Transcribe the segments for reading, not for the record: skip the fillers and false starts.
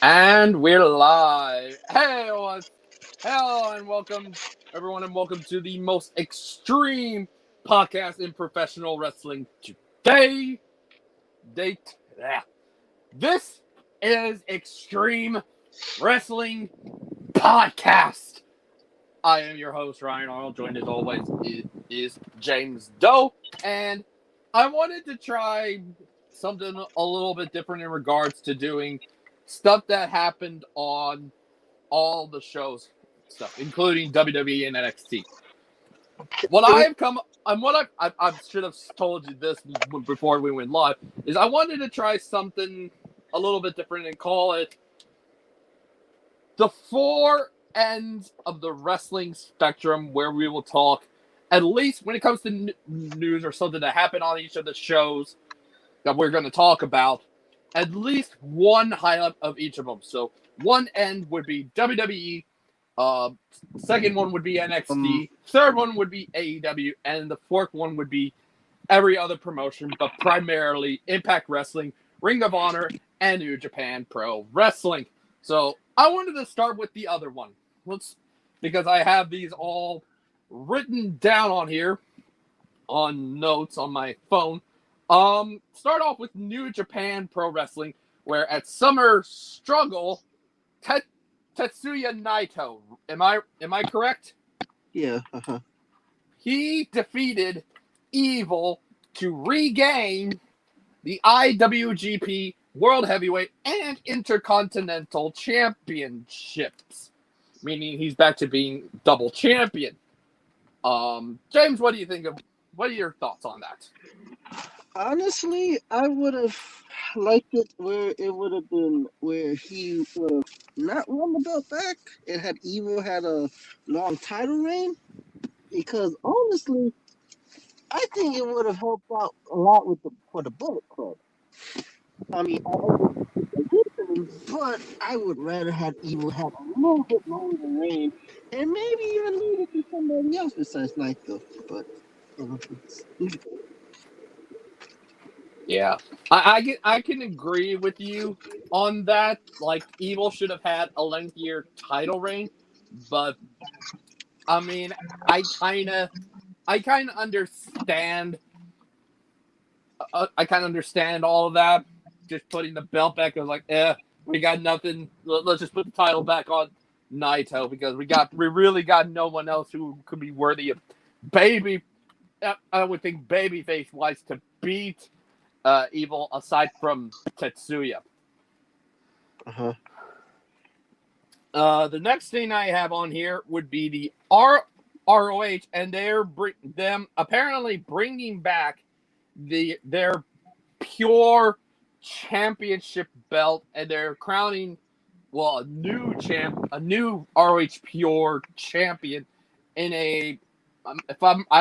And we're live. Hey, everyone. Hello, and welcome, everyone, and welcome to the most extreme podcast in professional wrestling today. This is Extreme Wrestling Podcast. I am your host, Ryan Arnold. Joined as always is James Doe. And I wanted to try something a little bit different in regards to doing stuff that happened on all the shows stuff, including WWE and NXT. What I've come and what I should have told you this before we went live is I wanted to try something a little bit different and call it the four ends of the wrestling spectrum, where we will talk, at least when it comes to news or something that happened on each of the shows that we're going to talk about, at least one highlight of each of them. So one end would be WWE, second one would be NXT, third one would be AEW, and the fourth one would be every other promotion, but primarily Impact Wrestling, Ring of Honor, and New Japan Pro Wrestling. So I wanted to start with the other one. Because I have these all written down on here on notes on my phone. Start off with New Japan Pro Wrestling, where at Summer Struggle, Tetsuya Naito, am I correct? Yeah. He defeated Evil to regain the IWGP World Heavyweight and Intercontinental Championships, meaning he's back to being double champion. James, what are your thoughts on that? Honestly, I would have liked it where it would have been where he would have not won the belt back. It had Evil had a long title reign, because honestly, I think it would have helped out a lot with for the Bullet Club. I mean, I understand the reasoning, but I would rather have Evil have a little bit longer reign and maybe even lead it to somebody else besides Naito. But it's Yeah, I can agree with you on that. Like, Evil should have had a lengthier title reign, but I mean, I kind of understand. I kind of understand all of that. Just putting the belt back, I was like, we got nothing. Let's just put the title back on Naito, because we really got no one else who could be worthy of baby. I would think babyface wise to beat Evil aside from Tetsuya. uh-huh. The next thing I have on here would be the ROH, and they're them apparently bringing back their pure championship belt, and they're crowning a new ROH pure champion in a I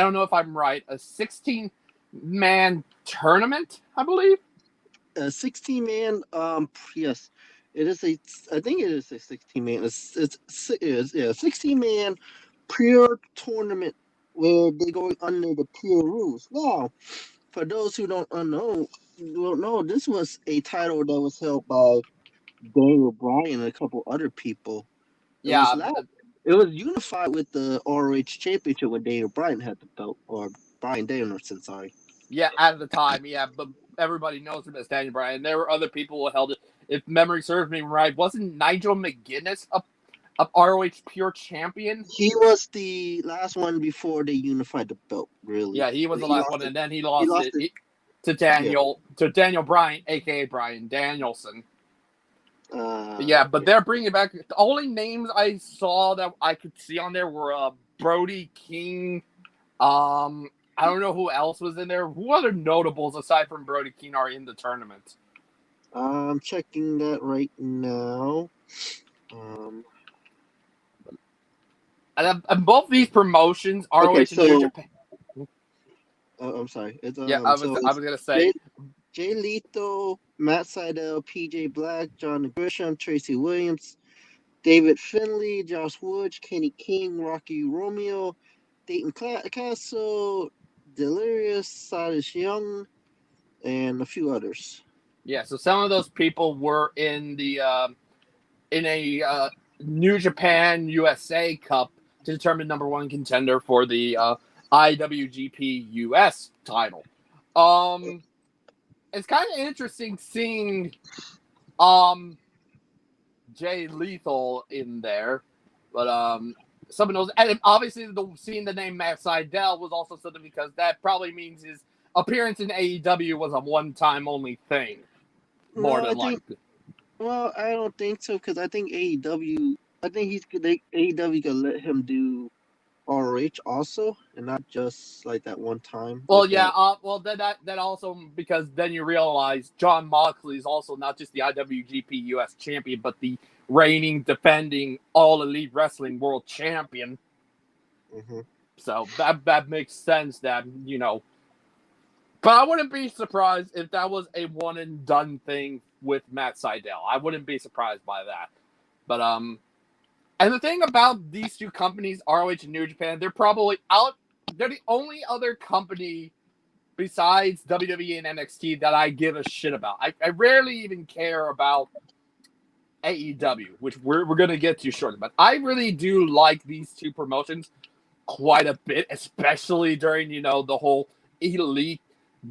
don't know if I'm right, a 16-man tournament, I believe. A 16-man. Yes, it is a. I think it is a 16-man. It's 16-man pure tournament where they're going under the pure rules. Now, for those who don't know, this was a title that was held by Daniel Bryan and a couple other people. It Yeah, was not. It was unified with the ROH Championship when Daniel Bryan had the belt, or Bryan Danielson. Sorry. yeah, at the time, yeah, but everybody knows him as Daniel Bryan. There were other people who held it. If memory serves me right, wasn't Nigel McGuinness a ROH pure champion? He was the last one before they unified the belt. Really, Yeah, he was the he last lost one, it. and then he He lost lost it it. to Yeah. Daniel Bryan, aka Bryan Danielson. Yeah, but Yeah. they're bringing back the only names I saw that I could see on there were Brody King. I don't know who else was in there. Who other notables aside from Brody King are in the tournament? I'm checking that right now. Um. And both these promotions, ROH Okay, and New so Japan. I'm sorry. It's Yeah, so I it's was gonna say. Jay Lethal, Matt Sydal, PJ Black, John Grisham, Tracy Williams, David Finley, Josh Woods, Kenny King, Rocky Romeo, Dayton Castle, Delirious, Silas Young, and a few others. Yeah, so some of those people were in the in a New Japan USA Cup to determine number one contender for the IWGP US title. It's kind of interesting seeing Jay Lethal in there, but someone knows, and obviously seeing the name Matt Sydal was also something because that probably means his appearance in AEW was a one-time only thing, more than likely. Well, I don't think so because I think AEW. I think AEW can let him do ROH also, and not just like that one time. Well, yeah. Well, that also because then you realize Jon Moxley is also not just the IWGP US champion, but the reigning, defending All Elite Wrestling World Champion. Mm-hmm. So that makes sense. That but I wouldn't be surprised if that was a one and done thing with Matt Sydal. I wouldn't be surprised by that. But and the thing about these two companies, ROH and New Japan, they're probably out. They're the only other company besides WWE and NXT that I give a shit about. I rarely even care about AEW, which we're going to get to shortly. But I really do like these two promotions quite a bit, especially during, the whole Elite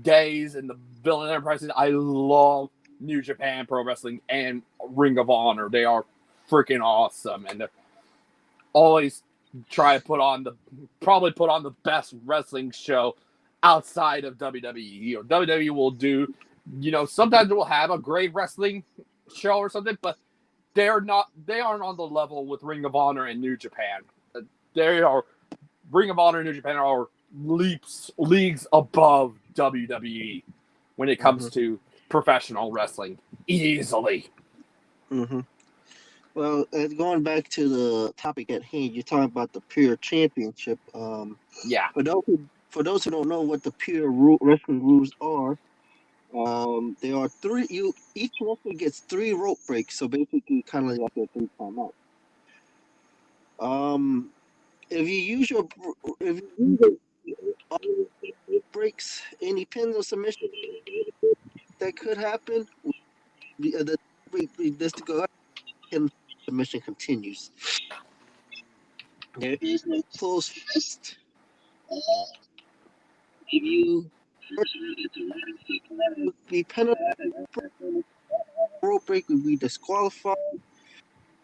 days and the Villain Enterprises. I love New Japan Pro Wrestling and Ring of Honor. They are freaking awesome. And they're always try to probably put on the best wrestling show outside of WWE. WWE will do, sometimes it will have a great wrestling show or something, but they aren't on the level with Ring of Honor and New Japan. Ring of Honor and New Japan are leagues above WWE when it comes to professional wrestling, easily. Mm-hmm. Well, going back to the topic at hand, you're talking about the Pure Championship. Yeah. For those who don't know what the Pure wrestling rules are, there are three. Each wrestler gets 3 rope breaks, so basically, kind of like a 3 timeout. If you use all breaks, any pins or submission that could happen, the submission continues. There is no close fist. If you be penalized, rope break would be disqualified.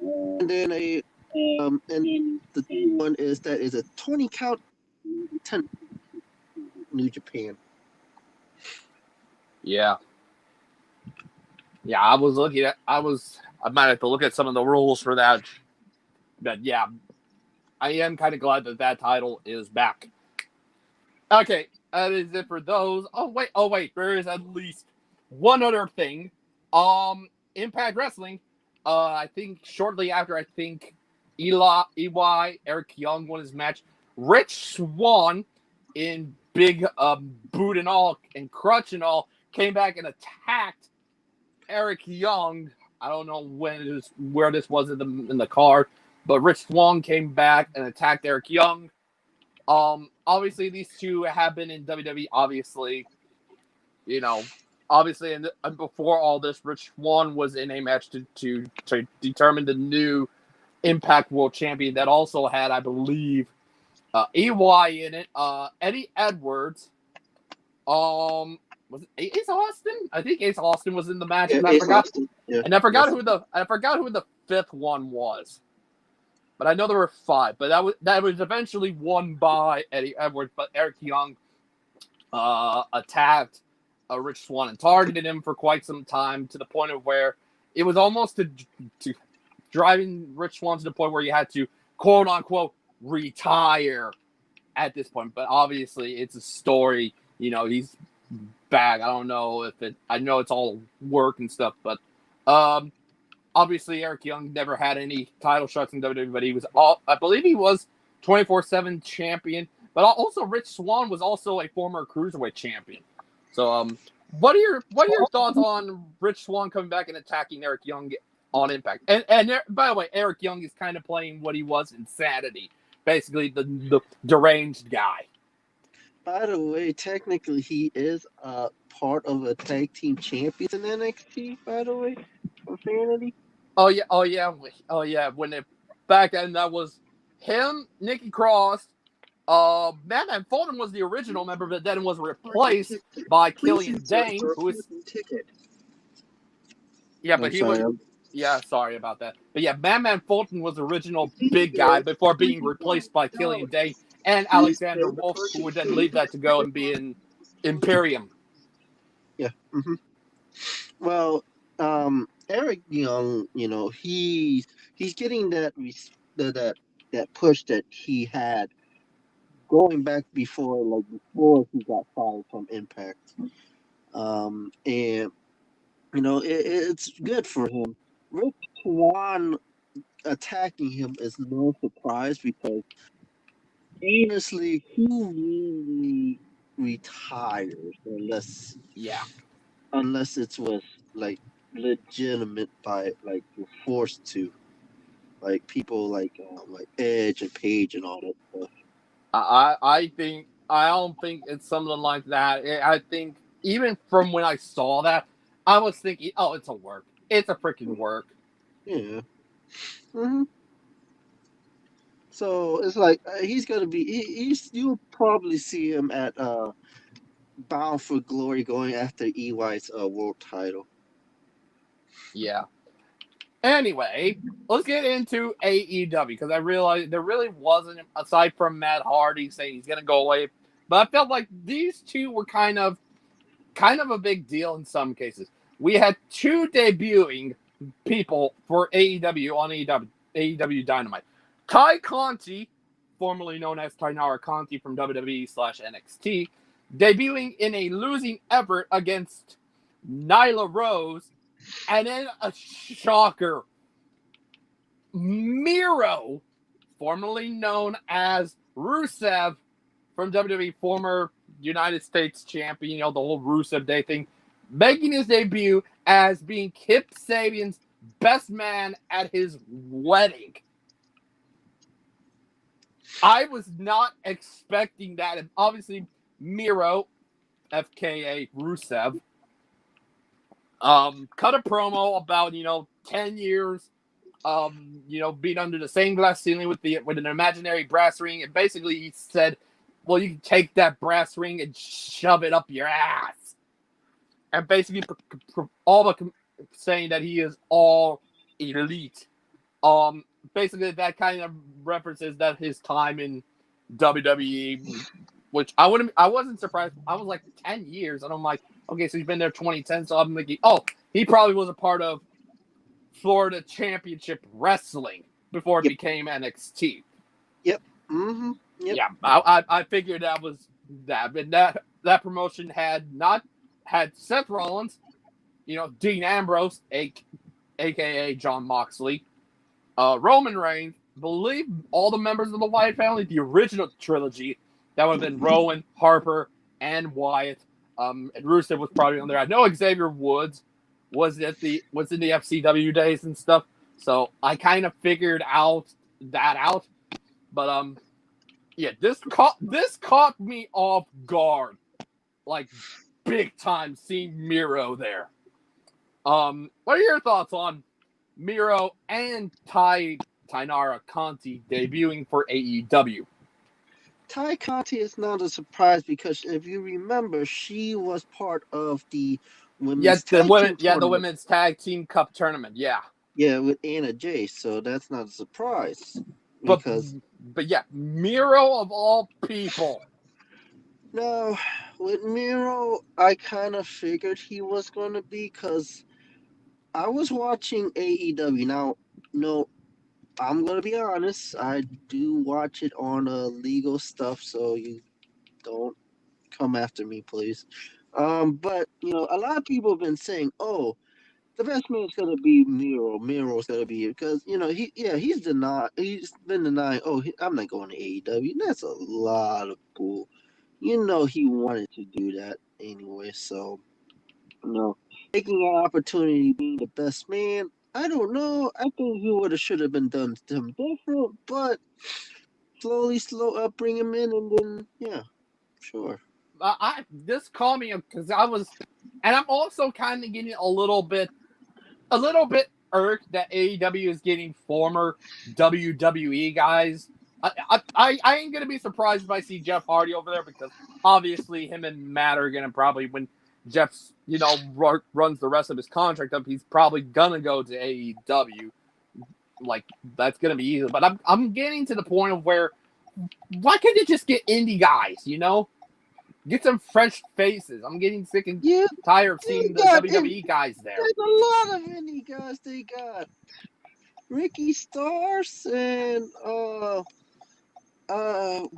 And then and the one is that is a 20 count 10 New Japan. Yeah. Yeah, I might have to look at some of the rules for that. But yeah, I am kind of glad that title is back. Okay, that is it for those. Oh wait, there is at least one other thing. Impact Wrestling. I think shortly after, EY, Eric Young won his match. Rich Swann, in big boot and all and crutch and all, came back and attacked Eric Young. I don't know where this was in the card, but Rich Swann came back and attacked Eric Young. Obviously these two have been in WWE. Obviously, and before all this, Rich Swann was in a match to determine the new Impact World Champion that also had, I believe, EY in it. Eddie Edwards. Was it Ace Austin? I think Ace Austin was in the match, and I forgot. Yeah. And I forgot who the 5th one was. But I know there were 5. But that was eventually won by Eddie Edwards. But Eric Young attacked Rich Swann and targeted him for quite some time, to the point of where it was almost to driving Rich Swann to the point where you had to, quote unquote, retire at this point. But obviously it's a story. He's back. I don't know I know it's all work and stuff, but obviously Eric Young never had any title shots in WWE, but I believe he was 24/7 champion. But also Rich Swann was also a former cruiserweight champion. So what are your thoughts on Rich Swann coming back and attacking Eric Young on Impact? And by the way, Eric Young is kind of playing what he was in Sanity, basically the deranged guy. By the way, technically he is part of a tag team champions in NXT, by the way, for Sanity. Oh yeah. When it back then, that was him, Nikki Cross. Madman Fulton was the original member, but then was replaced by Killian Dane, who is ticket. yeah, but I'm he was sorry. yeah. Sorry about that, but yeah, Madman Fulton was the original big guy before being replaced by Killian Dane and Alexander Wolf, who would then leave that to go and be in Imperium. Yeah. Well, Eric Young, he's getting that push that he had going back before he got fired from Impact. And it's good for him. Rick Swan attacking him is no surprise because honestly, who really retires Yeah. unless it was like legitimate by like you're forced to, like people like Edge and Page and all that stuff. I don't think it's something like that. I think even from when I saw that, I was thinking, oh, it's a work. It's a freaking work. Yeah. hmm So it's like he's gonna be. You'll probably see him at Bound for Glory going after EY's world title. Yeah. Anyway, let's get into AEW because I realized there really wasn't, aside from Matt Hardy saying he's going to go away, but I felt like these two were kind of a big deal in some cases. We had two debuting people for AEW on AEW Dynamite. Ty Conti, formerly known as Tainara Conti from WWE/NXT, debuting in a losing effort against Nyla Rose. And then a shocker. Miro, formerly known as Rusev from WWE, former United States champion, the whole Rusev Day thing, making his debut as being Kip Sabian's best man at his wedding. I was not expecting that. And obviously, Miro, FKA Rusev, cut a promo about 10 years being under the same glass ceiling with an imaginary brass ring, and basically he said, well, you can take that brass ring and shove it up your ass, and basically all but saying that he is all elite. Basically that kind of references that his time in WWE, which I wasn't surprised. I was like 10 years, and I'm like, okay, so he's been there 2010. So I'm thinking, oh, he probably was a part of Florida Championship Wrestling before it became NXT. Yep. Mm-hmm. Yep. Yeah, I figured that was that, but that promotion had Seth Rollins, Dean Ambrose, aka Jon Moxley, Roman Reigns, believe all the members of the Wyatt family, the original trilogy, that would have been Rowan, Harper, and Wyatt. And Rusev was probably on there. I know Xavier Woods was in the FCW days and stuff, so I kind of figured that out. But yeah, this caught me off guard, like big time, seeing Miro there. What are your thoughts on Miro and Tainara Conti debuting for AEW? Ty Conti is not a surprise because if you remember, she was part of the women's the women's tag team cup tournament. Yeah. Yeah, with Anna Jay, so that's not a surprise. But yeah, Miro of all people. No, with Miro, I kind of figured he was going to be because I was watching AEW. Now, no, I'm going to be honest. I do watch it on legal stuff, so you don't come after me, please. But, a lot of people have been saying, oh, the best man's gonna be Miro. Miro's gonna be because he's been denying. Oh, I'm not going to AEW. That's a lot of bull. He wanted to do that anyway. So taking an opportunity, being the best man. I don't know. I think he should have been done to him different, but slow up, bring him in, and then sure. This caught me because I was, and I'm also kind of getting a little bit irked that AEW is getting former WWE guys. I ain't gonna be surprised if I see Jeff Hardy over there, because obviously him and Matt are gonna probably, when Jeff's runs the rest of his contract up, he's probably gonna go to AEW. Like, that's gonna be easy. But I'm getting to the point of where, why can't you just get indie guys? Get some fresh faces. I'm getting sick and tired of seeing the WWE guys there. There's a lot of indie guys they got. Ricky Starks and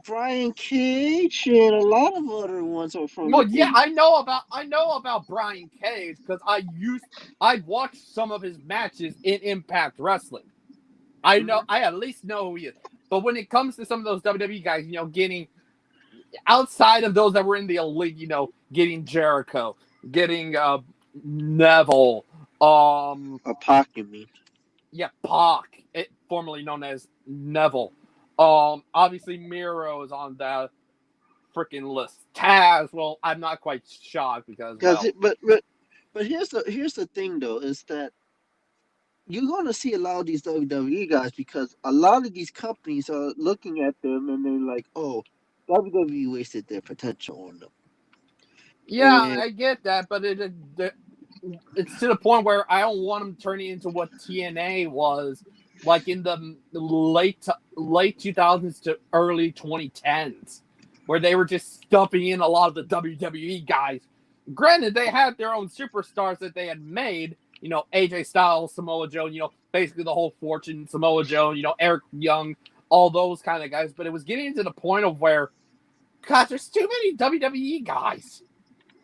Brian Cage and a lot of other ones are from. Well, yeah, I know about Brian Cage because I watched some of his matches in Impact Wrestling. I at least know who he is. But when it comes to some of those WWE guys, getting outside of those that were in the elite, getting Jericho, getting Neville, Pac, you mean? Yeah, Pac, formerly known as Neville. Obviously Miro is on that freaking list. Taz, well, I'm not quite shocked because but here's the thing though, is that you're going to see a lot of these WWE guys because a lot of these companies are looking at them and they're like, oh, WWE wasted their potential on them. Yeah, I get that, but it's to the point where I don't want them turning into what TNA was, like in the late 2000s to early 2010s, where they were just stuffing in a lot of the WWE guys. Granted, they had their own superstars that they had made, AJ Styles, Samoa Joe, basically the whole Fortune, Samoa Joe, Eric Young, all those kind of guys. But it was getting to the point of where, gosh, there's too many WWE guys.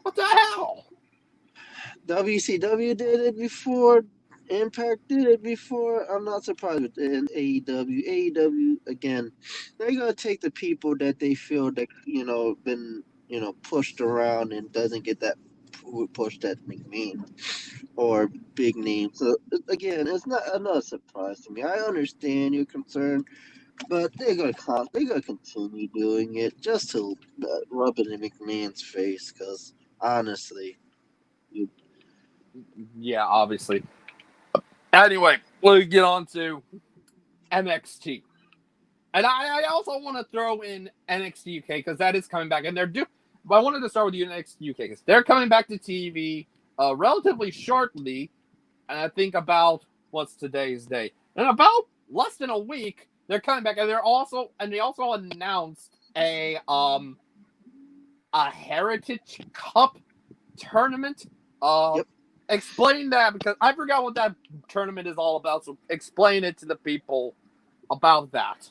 What the hell? WCW did it before. Impact did it before. I'm not surprised with AEW. AEW, again, they're going to take the people that they feel that, been, pushed around and doesn't get that push that McMahon or big names. So, again, it's not a surprise to me. I understand your concern, but they're going to continue doing it just to rub it in McMahon's face because, honestly, yeah, obviously. Anyway, we'll get on to NXT. And I also want to throw in NXT UK because that is coming back. And but I wanted to start with NXT UK because they're coming back to TV relatively shortly. And I think about, what's today's day? In about less than a week, they're coming back. And they also announced a Heritage Cup tournament. Yep. Explain that, because I forgot what that tournament is all about. So explain it to the people about that.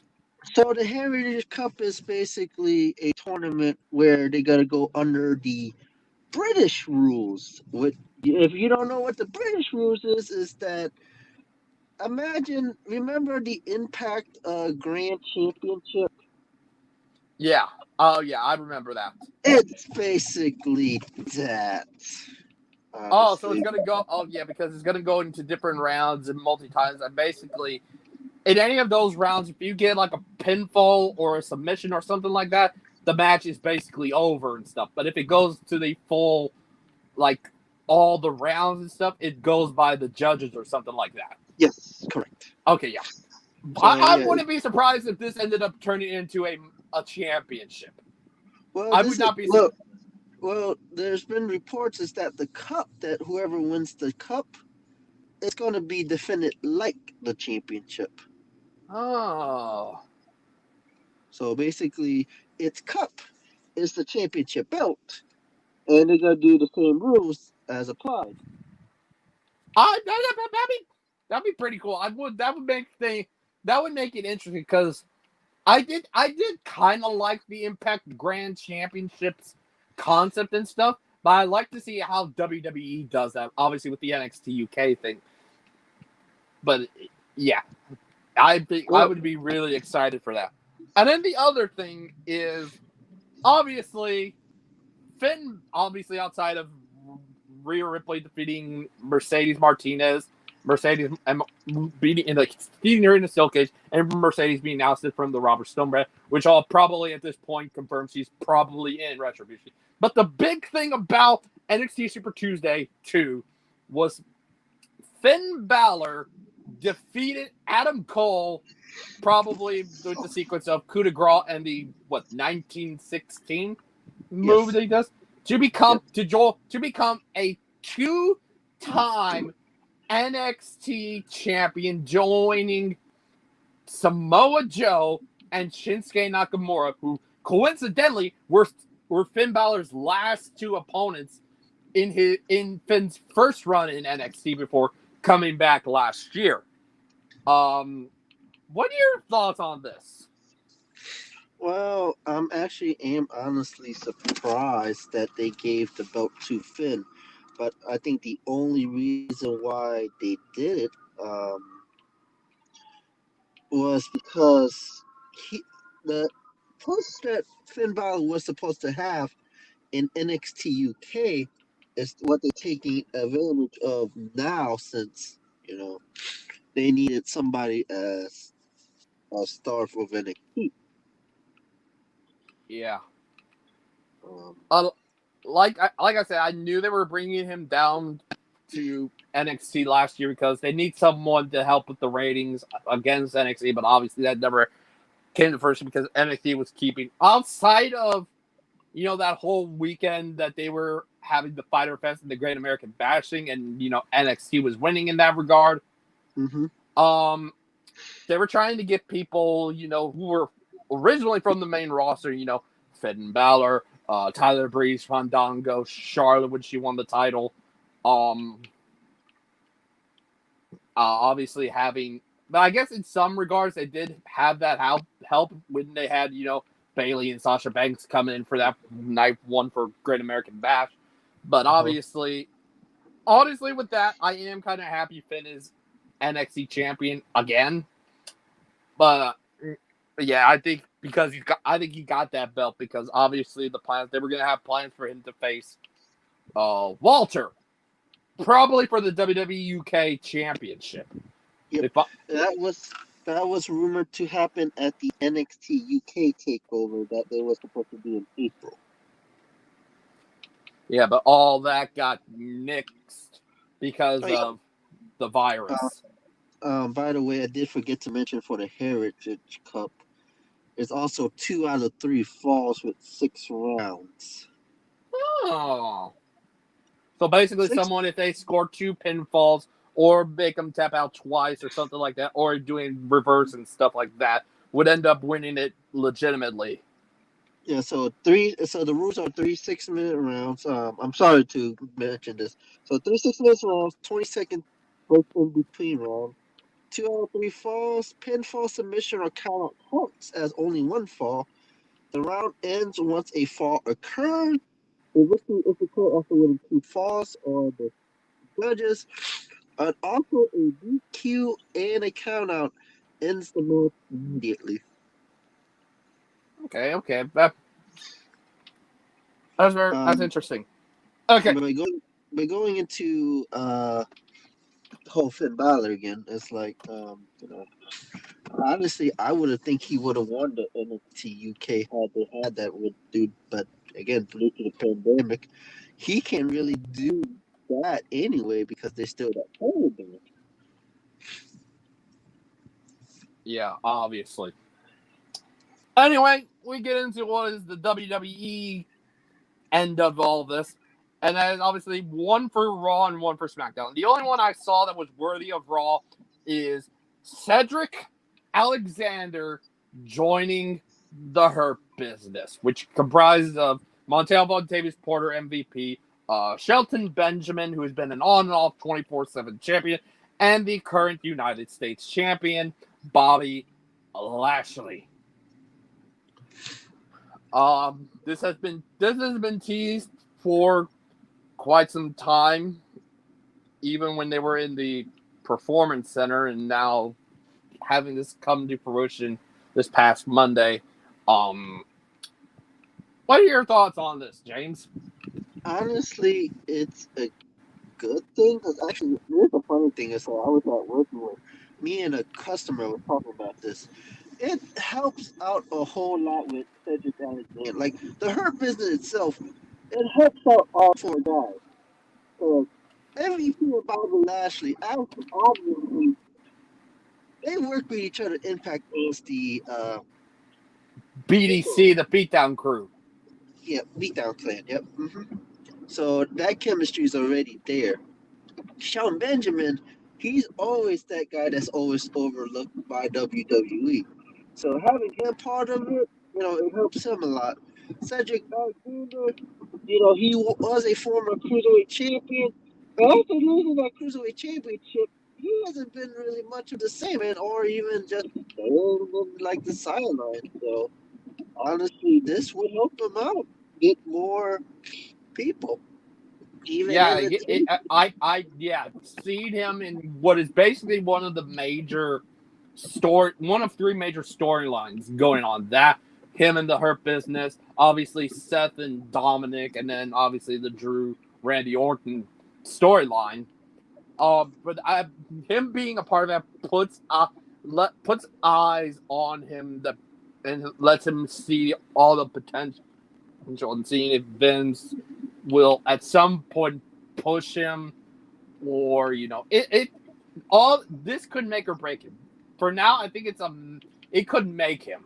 So the Heritage Cup is basically a tournament where they got to go under the British rules. If you don't know what the British rules is that, remember the Impact Grand Championship? Yeah. Oh, yeah, I remember that. It's basically that. Oh, so it's going to go... Oh, yeah, because it's going to go into different rounds and multi-times. And basically, in any of those rounds, if you get like a pinfall or a submission or something like that, the match is basically over and stuff. But if it goes to the full, like, all the rounds and stuff, it goes by the judges or something like that. Yes, correct. Okay, yeah. So, I wouldn't be surprised if this ended up turning into a championship. Well, I would not be... Well, there's been reports is that the cup, that whoever wins the cup, is going to be defended like the championship. Oh. So basically, its cup is the championship belt, and they're going to do the same rules as applied. That'd be pretty cool. That would make it interesting because I did kind of like the Impact Grand Championships concept and stuff, but I like to see how WWE does that, obviously with the NXT UK thing. But yeah, I would be really excited for that. And then the other thing is, obviously, Finn, outside of Rhea Ripley defeating Mercedes Martinez, Mercedes beating her in a steel cage, and Mercedes being ousted from the Robert Stone brand, which all probably at this point confirms she's probably in Retribution. But the big thing about NXT Super Tuesday 2 was Finn Balor defeated Adam Cole, probably with the sequence of coup de grace and the 1916 move Yes. that he does to become a two-time NXT champion, joining Samoa Joe and Shinsuke Nakamura, who coincidentally were Finn Balor's last two opponents in Finn's first run in NXT before coming back last year. What are your thoughts on this? Well, am honestly surprised that they gave the belt to Finn, but I think the only reason why they did it was because the push that Finn Balor was supposed to have in NXT UK is what they're taking advantage of now, since they needed somebody as a star for NXT. Yeah. Um, Like I said, I knew they were bringing him down to NXT last year because they need someone to help with the ratings against NXT, but obviously that never came to fruition because NXT was keeping outside of that whole weekend that they were having the Fyter Fest and the Great American Bashing, and NXT was winning in that regard. mm-hmm. They were trying to get people who were originally from the main roster, Finn Balor, Tyler Breeze, Fandango, Charlotte when she won the title. Obviously having, but I guess in some regards they did have that help when they had Bayley and Sasha Banks coming in for that night one for Great American Bash. But honestly, with that, I am kind of happy Finn is NXT champion again. But yeah, I think because he got that belt because obviously they were gonna have plans for him to face Walter, probably for the WWE UK Championship. Yep. That was rumored to happen at the NXT UK takeover that they were supposed to do in April. Yeah, but all that got nixed because of the virus. By the way, I did forget to mention for the Heritage Cup, there's also 2 out of 3 falls with 6 rounds. Oh. So basically, someone, if they score 2 pinfalls or make them tap out twice or something like that, or doing reverse and stuff like that, would end up winning it legitimately. Yeah, so the rules are 3 6-minute rounds. I'm sorry to mention this. So 3 6-minute rounds, 20-second break in between rounds. 2 out of 3 falls, pinfall, submission, or count out counts as only 1 fall. The round ends once a fall occurs. The victory is occurred after winning 2 falls or the judges. And also a DQ and a countout ends the match immediately. Okay. That's interesting. Okay. By going into whole Finn Balor again, it's like honestly, I would have think he would have won the NXT UK had they had that with dude, but again, due to the pandemic, he can't really do that anyway because there's still that COVID there. Yeah, obviously. Anyway, we get into what is the WWE end of all this. And then obviously one for Raw and one for SmackDown. The only one I saw that was worthy of Raw is Cedric Alexander joining the Hurt Business, which comprises of Montel Vontavious Porter, MVP, Shelton Benjamin, who has been an on and off 24/7 champion, and the current United States champion, Bobby Lashley. This has been teased for quite some time, even when they were in the Performance Center, and now having this come to fruition this past Monday. What are your thoughts on this, James? Honestly, it's a good thing because actually, here's the funny thing is, so I was at work with me and a customer were talking about this. It helps out a whole lot with Cedric Alexander. Like the Hurt Business itself, it helps out all 4 guys. So MVP and Bobby Lashley, obviously, they work with each other. Impact is the BDC, the Beatdown Crew. Beatdown Clan. Yep. So that chemistry is already there. Shelton Benjamin, he's always that guy that's always overlooked by WWE. So having him part of it, it helps him a lot. Cedric Alexander, he was a former cruiserweight champion. But after losing that cruiserweight championship, he hasn't been really much of the same, man, or even just like the sideline. So honestly, this would help him out, get more people. Even Yeah, in the I seen him in what is basically one of three major storylines going on. That him and the Hurt Business, obviously Seth and Dominic, and then obviously the Drew Randy Orton storyline. But him being a part of that puts eyes on him and lets him see all the potential and seeing if Vince will at some point push him, or all this could make or break him. For now, I think it could make him,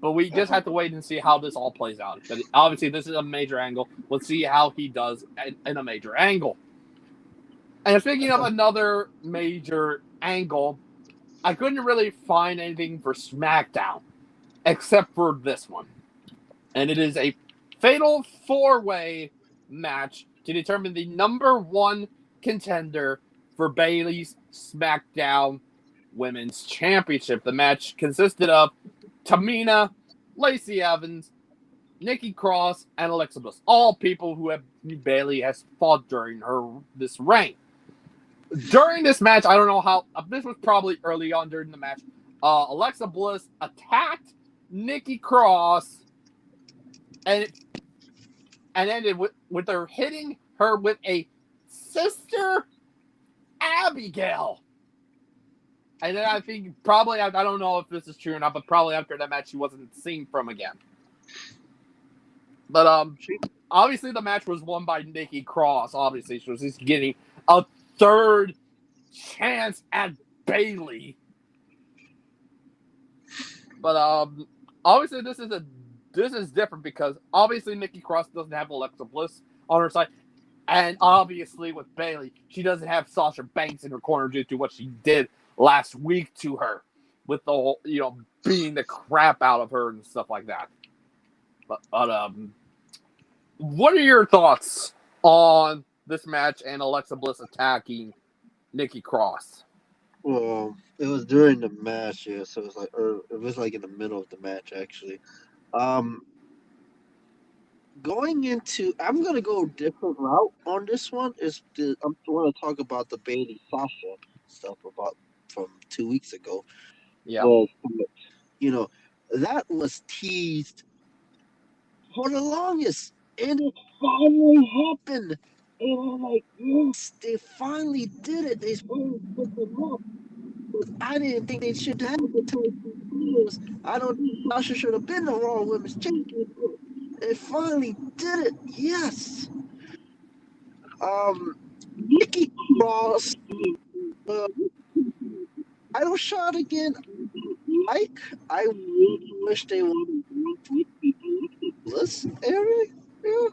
but we just have to wait and see how this all plays out. But obviously, this is a major angle. Let's see how he does in a major angle. And speaking of another major angle, I couldn't really find anything for SmackDown except for this one, and it is a fatal 4-way match to determine the number one contender for Bayley's SmackDown Women's Championship. The match consisted of Tamina, Lacey Evans, Nikki Cross, and Alexa Bliss. All people who Bayley has fought during this reign. During this match, I don't know how, this was probably early on during the match, Alexa Bliss attacked Nikki Cross and ended with her hitting her with a Sister Abigail. And then I think probably, I don't know if this is true or not, but probably after that match, she wasn't seen from again. But obviously the match was won by Nikki Cross. Obviously, she was just getting a third chance at Bayley. But obviously this is different because obviously Nikki Cross doesn't have Alexa Bliss on her side. And obviously with Bayley, she doesn't have Sasha Banks in her corner due to what she did last week to her with the whole, beating the crap out of her and stuff like that. But what are your thoughts on this match and Alexa Bliss attacking Nikki Cross? Well, it was during the match, yeah. So it was like in the middle of the match, actually. Going into, I'm gonna go a different route on this one. I'm want to talk about the Bayley Sasha stuff from 2 weeks ago. Yeah. Well, that was teased for the longest, and it finally happened. And I'm like, yes, they finally did it. They finally put them up. But I didn't think they should have it until 2 years. I don't think Sasha should have been the Raw Women's Champion. They finally did it. Yes. Nikki Cross. I don't shot again. I really wish they would have with this area. Yeah.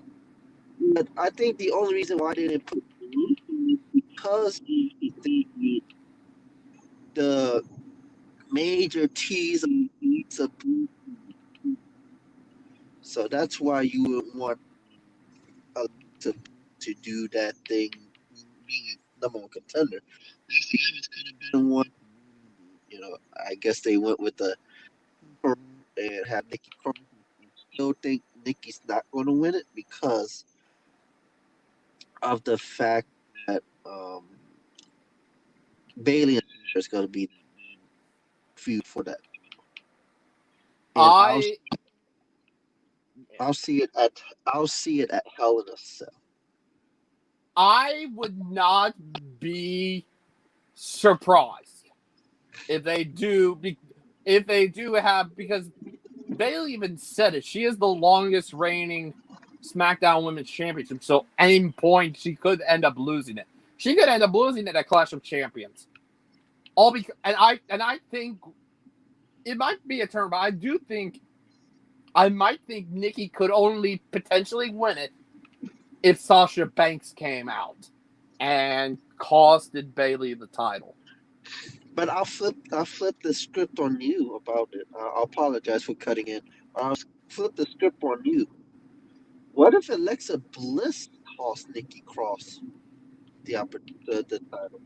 But I think the only reason why they didn't put is because the major tease of so that's why you would want to do that thing, being number one contender. Lacey Evans could have been one. I guess they went with the and have Nikki Cross. Still think Nikki's not going to win it because of the fact that Bayley is going to be feud for that. And I'll see it at Hell in a Cell. I would not be surprised if they do have, because Bayley even said it. She is the longest reigning SmackDown Women's Championship, so at any point she could end up losing it. she could end up losing at a Clash of Champions. All because, and I think it might be a turn, but I might think Nikki could only potentially win it if Sasha Banks came out and costed Bayley the title. But I'll flip the script on you about it. I'll apologize for cutting in. I'll flip the script on you. What if Alexa Bliss cost Nikki Cross the title?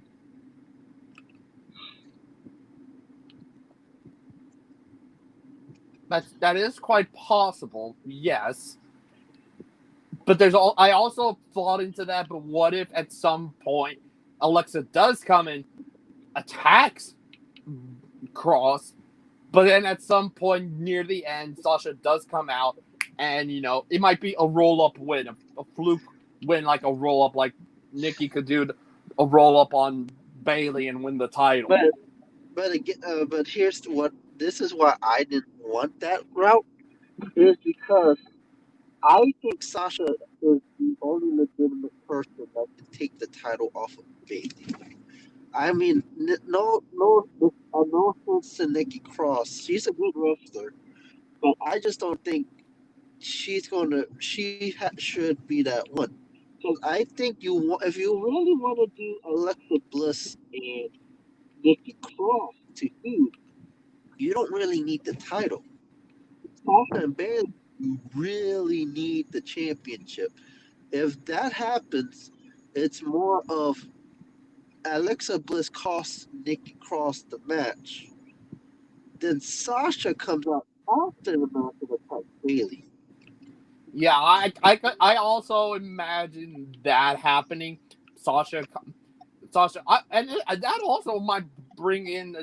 That is quite possible, yes. But I also thought into that. But what if at some point Alexa does come and attacks Cross, but then at some point near the end, Sasha does come out, and it might be a roll-up win, a fluke win, like a roll-up, like Nikki could do a roll-up on Bayley and win the title. But again, but here's what. This is why I didn't want that route. Is because I think Sasha is the only legitimate person that can take the title off of Bayley. I mean, no offense to Nikki Cross. She's a good wrestler, but I just don't think she's gonna. Should be that one. Because I think if you really want to do Alexa Bliss and Nikki Cross to feud, you don't really need the title. Sasha and Bayley really need the championship. If that happens, it's more of Alexa Bliss costs Nikki Cross the match. Then Sasha comes out after the match and attacks Bayley. Yeah, I also imagine that happening. Sasha, and that also might bring in.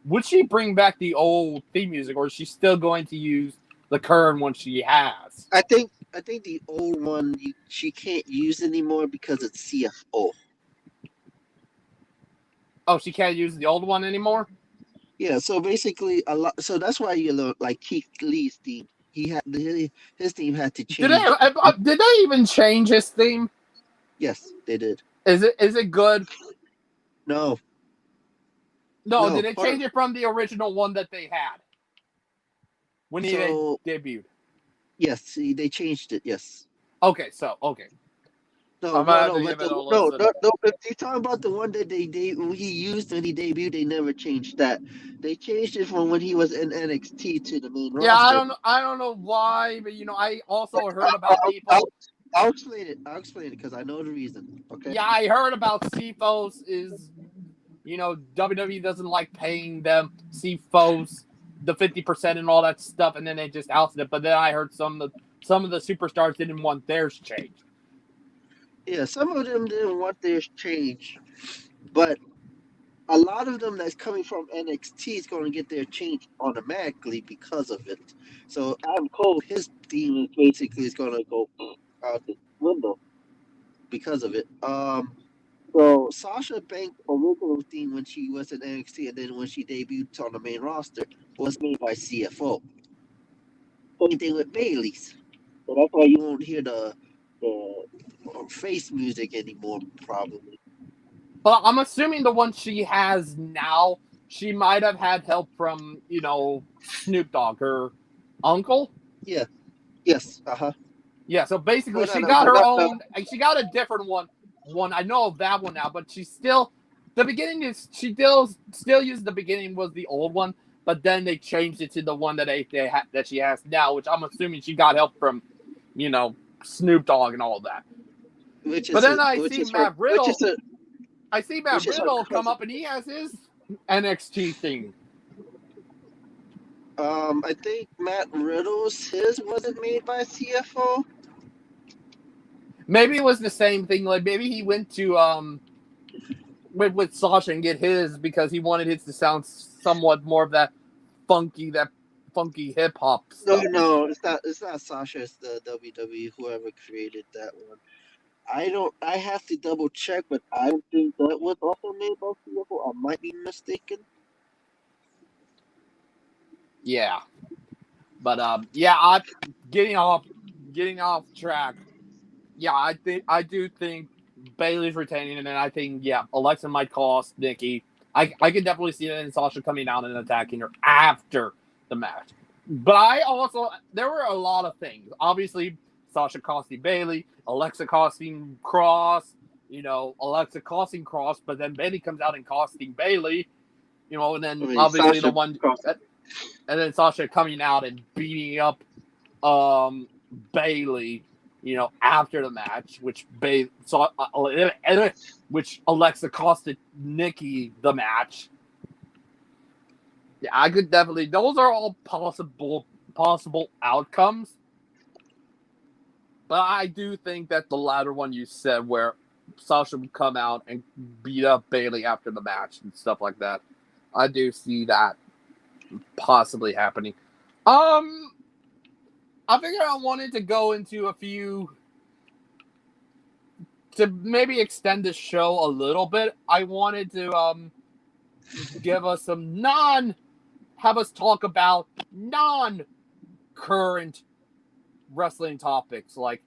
Would she bring back the old theme music, or is she still going to use the current one she has? I think the old one she can't use anymore because it's CFO. Oh, she can't use the old one anymore? Yeah, so basically so that's why you look like Keith Lee's theme. His theme had to change. Did they even change his theme? Yes, they did. Is it good? No. No, did they change it from the original one that they had when he debuted? Yes, they changed it. Yes. Okay. No. If you're talking about the one that he used when he debuted, they never changed that. They changed it from when he was in NXT to the main roster. Yeah, I don't know why, but I also heard about people. I'll explain it because I know the reason. Okay. Yeah, I heard about CFOs is, WWE doesn't like paying them CFOs the 50% and all that stuff, and then they just ousted it. But then I heard some of the superstars didn't want theirs changed. Yeah, some of them didn't want theirs changed, but a lot of them that's coming from NXT is going to get their change automatically because of it. So Adam Cole, his theme is going to go out the window because of it. So Sasha Banks' original theme when she was in NXT and then when she debuted on the main roster was made by CFO. Same thing with Bayley's. So that's why you won't hear the face music anymore, probably. But I'm assuming the one she has now, she might have had help from, Snoop Dogg, her uncle. Yeah. Yes. Yeah. So basically, she got her own. She got a different one. I know of that one now, but she's still. The beginning is she still used the beginning was the old one, but then they changed it to the one that that she has now, which I'm assuming she got help from, Snoop Dogg and all that. But then I see Matt Riddle. I see Matt Riddle come up and he has his NXT theme. I think Matt Riddle's his wasn't made by CFO. Maybe it was the same thing. Like maybe he went to with Sasha and get his because he wanted his to sound somewhat more of that funky hip hop stuff. No, it's not Sasha. It's the WWE whoever created that one. I have to double check, but I think that was also made by CFO. I might be mistaken. Yeah, but getting off track. Yeah, I do think Bailey's retaining, and then I think, Alexa might cost Nikki. I can definitely see that in Sasha coming out and attacking her after the match. But there were a lot of things. Obviously, Sasha costing Bailey, Alexa costing Cross, Alexa costing Cross, but then Bailey comes out and costing Bailey, and then obviously Sasha and then Sasha coming out and beating up Bailey, after the match, which Alexa costed Nikki the match. Yeah, I could definitely. Those are all possible outcomes. But I do think that the latter one you said, where Sasha would come out and beat up Bailey after the match and stuff like that, I do see that possibly happening. I figured I wanted to go into a few to maybe extend the show a little bit. I wanted to give us have us talk about non-current wrestling topics. Like,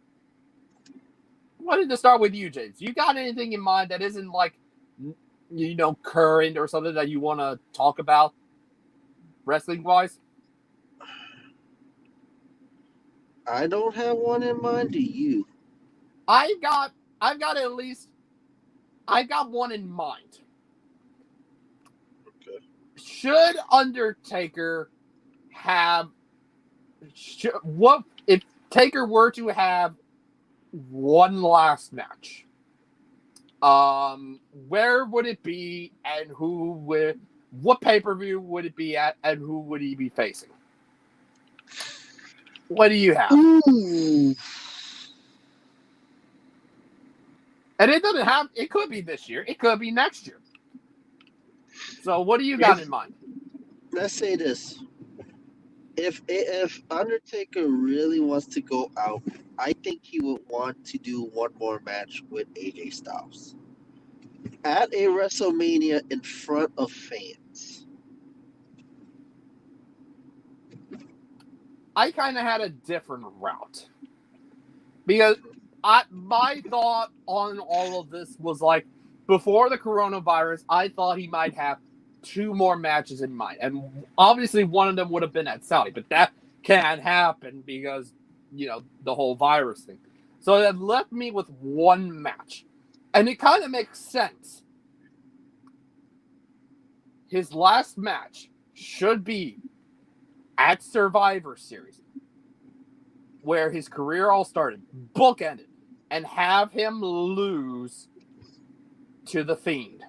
I wanted to start with you, James. You got anything in mind that isn't like, current or something that you want to talk about wrestling-wise? I don't have one in mind. Do you? I've got one in mind. Okay. Should Undertaker what if Taker were to have one last match? Where would it be, and what pay-per-view would it be at, and who would he be facing? What do you have? Ooh. And it could be this year. It could be next year. So what do you got in mind? Let's say this. If Undertaker really wants to go out, I think he would want to do one more match with AJ Styles at a WrestleMania in front of fans. I kind of had a different route, because my thought on all of this was like, before the coronavirus, I thought he might have 2 more matches in mind, and obviously one of them would have been at Saudi, but that can't happen because the whole virus thing. So that left me with one match, and it kind of makes sense. His last match should be at Survivor Series, where his career all started, bookended, and have him lose to The Fiend.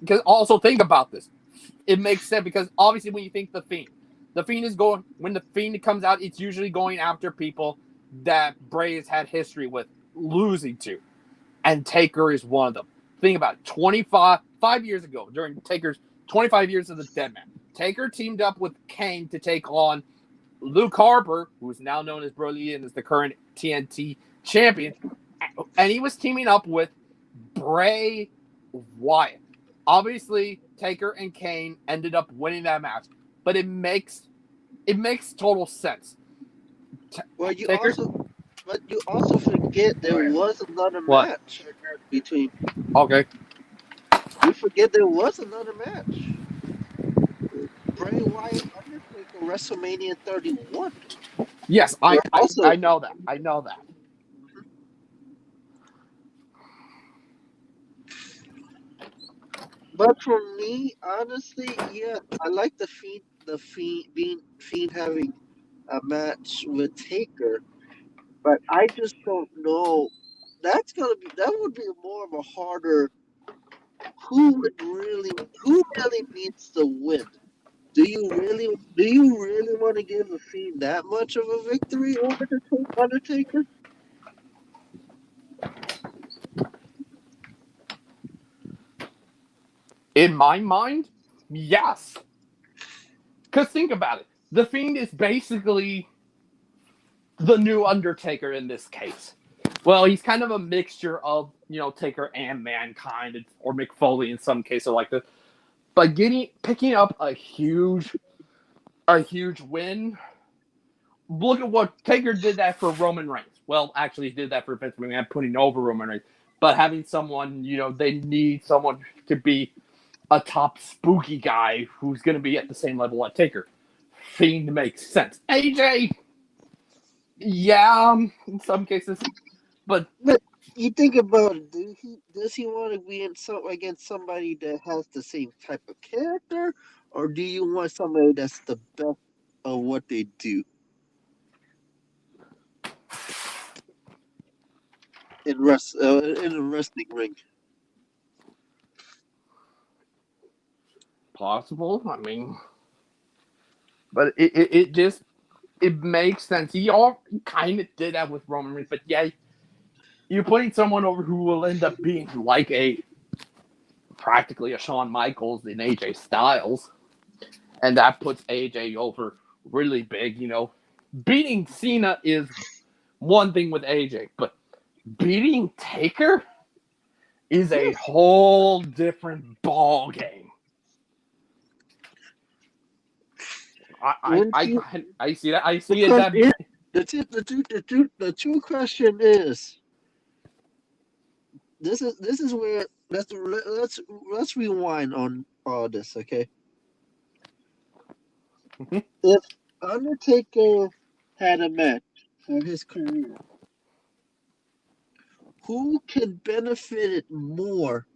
Because also think about this. It makes sense, because obviously when you think The Fiend is going, when The Fiend comes out, it's usually going after people that Bray has had history with losing to. And Taker is one of them. Think about it. 5 years ago, during Taker's 25 years of the Deadman, Taker teamed up with Kane to take on Luke Harper, who is now known as Brody and is the current TNT champion. And he was teaming up with Bray Wyatt. Obviously, Taker and Kane ended up winning that match, but it makes total sense. Well, you also forget there was another match between. Okay. You forget there was another match. Bray Wyatt Undertaker WrestleMania 31. Yes, I know that. I know that. But for me, honestly, yeah, I like the Fiend having a match with Taker, but I just don't know. That would be more of a harder. Who really needs to win? Do you really want to give the Fiend that much of a victory over the Undertaker? In my mind, yes. Because think about it. The Fiend is basically the new Undertaker in this case. Well, he's kind of a mixture of, Taker and Mankind, or Mick Foley in some cases like this. But picking up a huge win look at what Taker did that for Roman Reigns. Well, actually, he did that for Vince McMahon, putting over Roman Reigns. But having someone, they need someone to be a top spooky guy who's going to be at the same level as Taker. Fiend makes sense. AJ, yeah, in some cases, but you think about it, does he want to be against somebody that has the same type of character, or do you want somebody that's the best of what they do in a wrestling ring? possible. I mean, but it makes sense. He all kind of did that with Roman Reigns, but yeah, you're putting someone over who will end up being like practically a Shawn Michaels in AJ Styles, and that puts AJ over really big. Beating Cena is one thing with AJ, but beating Taker is a whole different ball game. I see that. I see it. The true question is, this is where let's rewind on all this, okay? Mm-hmm. If Undertaker had a match for his career, who can benefit it more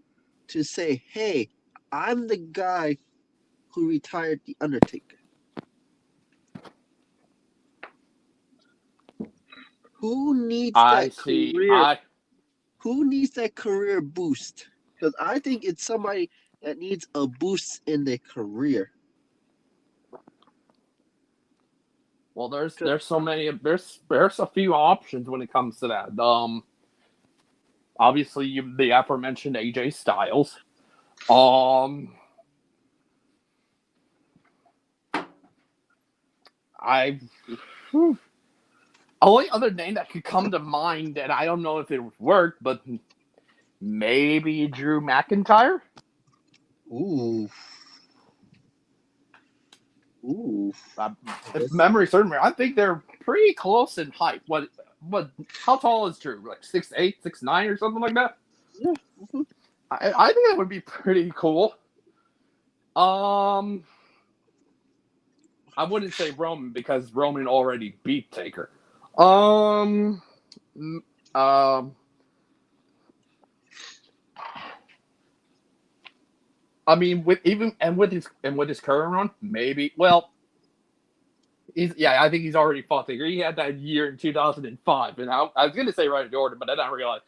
to say, "Hey, I'm the guy who retired the Undertaker"? Who needs that career? Who needs that career boost? Because I think it's somebody that needs a boost in their career. Well, there's so many. There's a few options when it comes to that. Obviously the aforementioned AJ Styles. Only other name that could come to mind, and I don't know if it would work, but maybe Drew McIntyre. Ooh. If memory serves me, I think they're pretty close in height. What? How tall is Drew? Like 6'8", 6'9", or something like that? Yeah. Mm-hmm. I think that would be pretty cool. I wouldn't say Roman because Roman already beat Taker. I mean, with his current run, maybe. Well, I think he's already fought Taker. He had that year in 2005, and I was going to say Randy Orton, but then I realized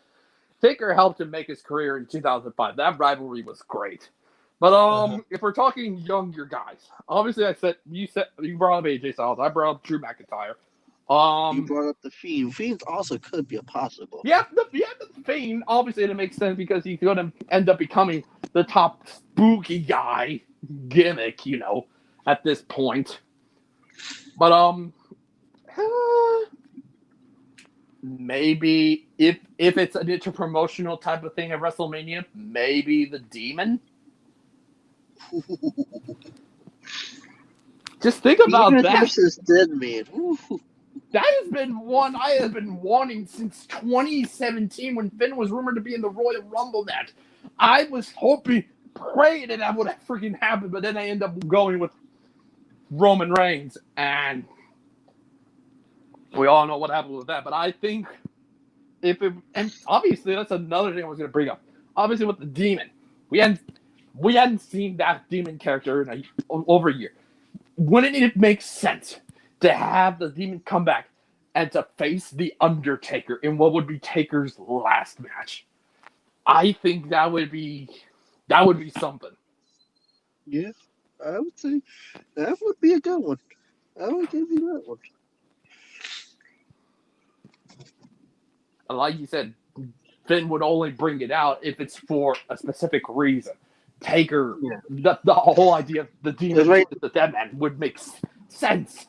Taker helped him make his career in 2005. That rivalry was great. But if we're talking younger guys, obviously you brought up AJ Styles. I brought up Drew McIntyre. You brought up the Fiend. Fiend also could be a possible. Yeah, the Fiend. Obviously, it makes sense because he's going to end up becoming the top spooky guy gimmick, at this point. But maybe if it's an interpromotional type of thing at WrestleMania, maybe the Demon. Just think about Demon that. versus Deadman. That has been one I have been wanting since 2017 when Finn was rumored to be in the Royal Rumble match. I was hoping, praying that would have freaking happened, but then I end up going with Roman Reigns, and we all know what happened with that. But I think and obviously that's another thing I was going to bring up. Obviously with the Demon, we hadn't seen that Demon character in over a year. Wouldn't it make sense to have the Demon come back and to face the Undertaker in what would be Taker's last match? I think that would be something. Yeah, I would say that would be a good one. I would give you that one. Like you said, Finn would only bring it out if it's for a specific reason. Taker, the whole idea of the Demon, the Dead Man would make sense.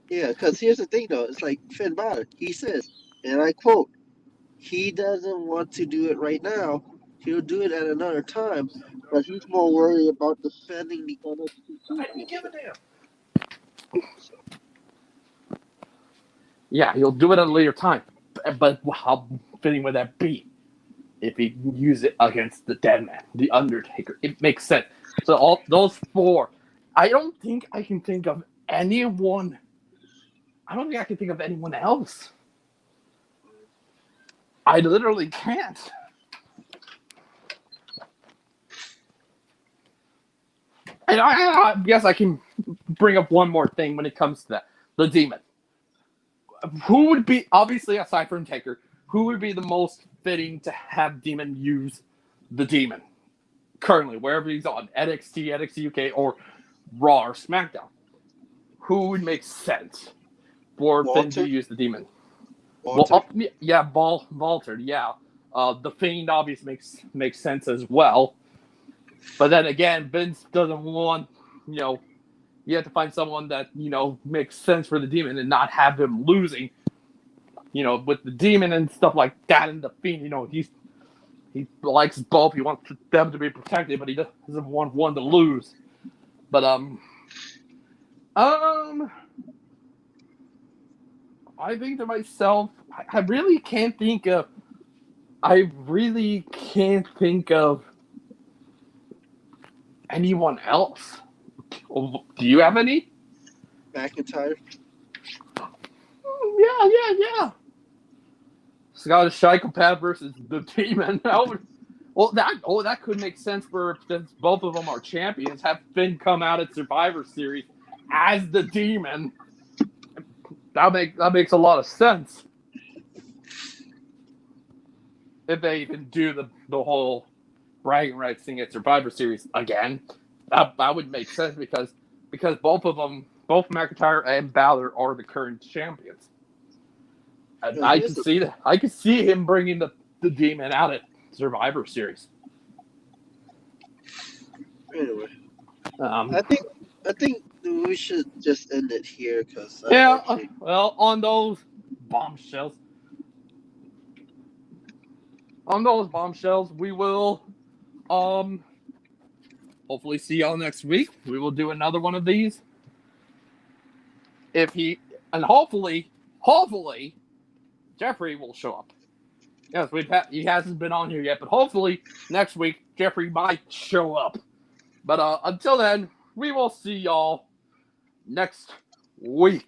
Yeah, because here's the thing, though. It's like Finn Balor. He says, and I quote, he doesn't want to do it right now. He'll do it at another time, but he's more worried about defending the NXT. I don't give a damn. Yeah, he'll do it at a later time. But how fitting would that be if he can use it against the Dead Man, the Undertaker? It makes sense. So all those four, I don't think I can think of anyone. I don't think I can think of anyone else. I literally can't. And I guess I can bring up one more thing when it comes to that. The Demon. Who would be, obviously aside from Taker, who would be the most fitting to have Demon use the Demon? Currently, wherever he's on, NXT, NXT UK, or Raw or SmackDown. Who would make sense for Finn to use the Demon? Walter. Well, yeah, Walter, yeah. The Fiend obviously makes sense as well. But then again, Vince doesn't want, you have to find someone that, makes sense for the Demon and not have him losing, with the Demon and stuff like that. And the Fiend, he likes both. He wants them to be protected, but he doesn't want one to lose. But, I think to myself, I really can't think of anyone else. Do you have any? McIntyre. Yeah. Scottish Psychopath versus the Demon. That could make sense since both of them are champions. Have Finn come out at Survivor Series as the Demon. That makes a lot of sense. If they even do the whole bragging rights thing at Survivor Series again, that would make sense because both of them, both McIntyre and Balor, are the current champions. And I can see that. I can see him bringing the Demon out at Survivor Series. Anyway, I think we should just end it here because well, on those bombshells, we will hopefully see y'all next week. We will do another one of these. Hopefully Jeffrey will show up. Yes, he hasn't been on here yet, but hopefully next week Jeffrey might show up. But until then, we will see y'all next week.